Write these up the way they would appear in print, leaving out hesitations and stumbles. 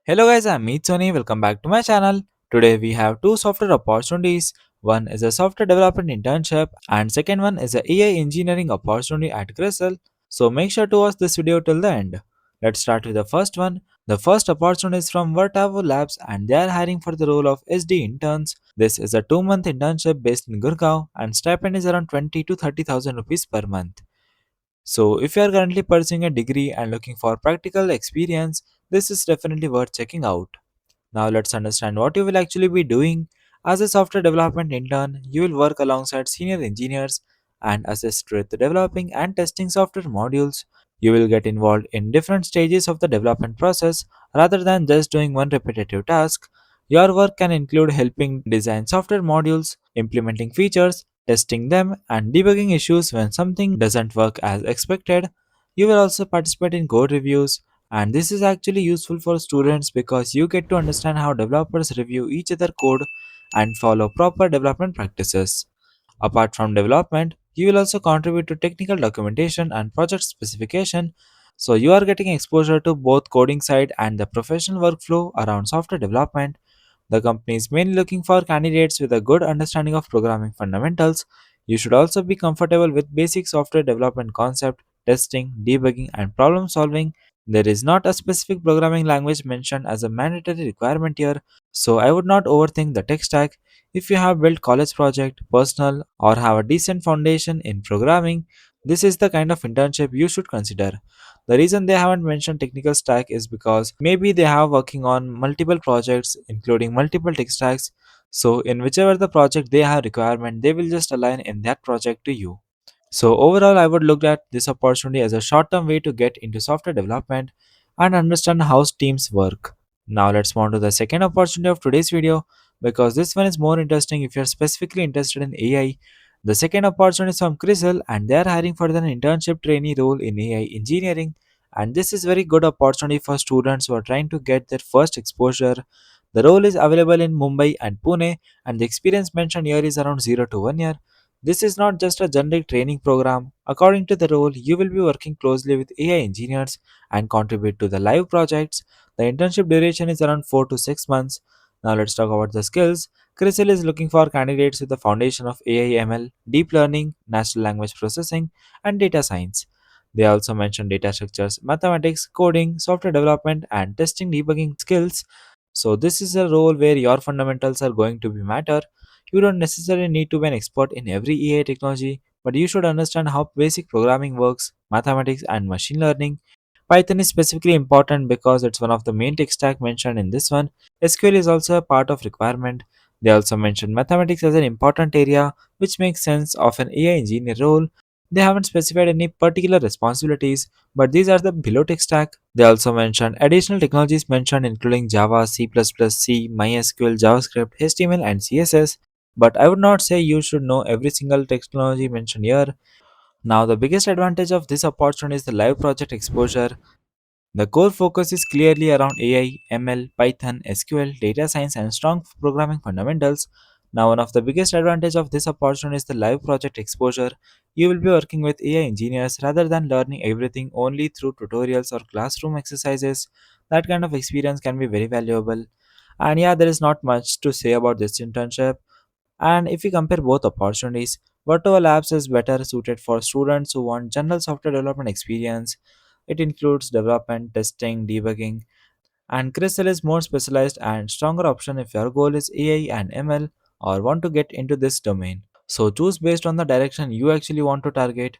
Hello guys, I'm Soni. Welcome back to my channel. Today we have two software opportunities. One is a software development internship and second one is a AI engineering opportunity at CRISIL. So make sure to watch this video till the end. Let's start with the first one. The first opportunity is from Vertawo Labs and they are hiring for the role of SD interns. This is a 2-month internship based in Gurgaon and stipend is around 20 to 30,000 rupees per month. So, if you are currently pursuing a degree and looking for practical experience, this is definitely worth checking out. Now, let's understand what you will actually be doing. As a software development intern, you will work alongside senior engineers and assist with developing and testing software modules. You will get involved in different stages of the development process rather than just doing one repetitive task. Your work can include helping design software modules, implementing features, testing them, and debugging issues when something doesn't work as expected. You will also participate in code reviews, and this is actually useful for students because you get to understand how developers review each other code and follow proper development practices. Apart from development, you will also contribute to technical documentation and project specification. So you are getting exposure to both coding side and the professional workflow around software development. The company is mainly looking for candidates with a good understanding of programming fundamentals. You should also be comfortable with basic software development concept, testing, debugging, and problem solving. There is not a specific programming language mentioned as a mandatory requirement here, so I would not overthink the tech stack. If you have built college project, personal, or have a decent foundation in programming, this is the kind of internship you should consider. The reason they haven't mentioned technical stack is because maybe they have working on multiple projects including multiple tech stacks. So in whichever the project they have requirement, they will just align in that project to you. So overall, I would look at this opportunity as a short-term way to get into software development and understand how teams work. Now let's move on to the second opportunity of today's video because this one is more interesting if you're specifically interested in AI. The second opportunity is from CRISIL and they are hiring for an internship trainee role in AI engineering. And this is very good opportunity for students who are trying to get their first exposure. The role is available in Mumbai and Pune and the experience mentioned here is around 0 to 1 year. This is not just a generic training program. According to the role, you will be working closely with AI engineers and contribute to the live projects. The internship duration is around 4 to 6 months. Now let's talk about the skills. CRISIL is looking for candidates with the foundation of AI ML, deep learning, natural language processing, and data science. They also mention data structures, mathematics, coding, software development, and testing debugging skills. So this is a role where your fundamentals are going to be matter. You don't necessarily need to be an expert in every AI technology, but you should understand how basic programming works, mathematics, and machine learning. Python is specifically important because it's one of the main tech stack mentioned in this one. SQL is also a part of requirement. They also mentioned mathematics as an important area, which makes sense of an AI engineer role. They haven't specified any particular responsibilities, but these are the below tech stack. They also mentioned additional technologies mentioned including Java, C++, C, MySQL, JavaScript, HTML, and CSS. But I would not say you should know every single technology mentioned here. Now, the biggest advantage of this opportunity is the live project exposure. The core focus is clearly around AI, ML, Python, SQL, data science, and strong programming fundamentals. Now, one of the biggest advantage of this opportunity is the live project exposure. You will be working with AI engineers rather than learning everything only through tutorials or classroom exercises. That kind of experience can be very valuable. And yeah, there is not much to say about this internship. And if we compare both opportunities, Virtual Labs is better suited for students who want general software development experience. It includes development, testing, debugging, and CRISIL is more specialized and stronger option if your goal is AI and ML or want to get into this domain. So choose based on the direction you actually want to target.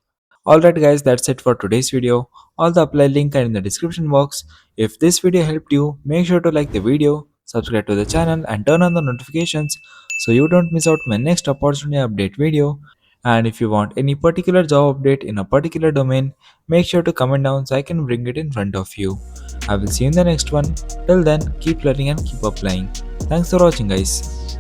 Alright guys, that's it for today's video. All the apply link are in the description box. If this video helped you, make sure to like the video, subscribe to the channel and turn on the notifications so you don't miss out my next opportunity update video. And if you want any particular job update in a particular domain, make sure to comment down so I can bring it in front of you. I will see you in the next one. Till then, keep learning and keep applying. Thanks for watching guys.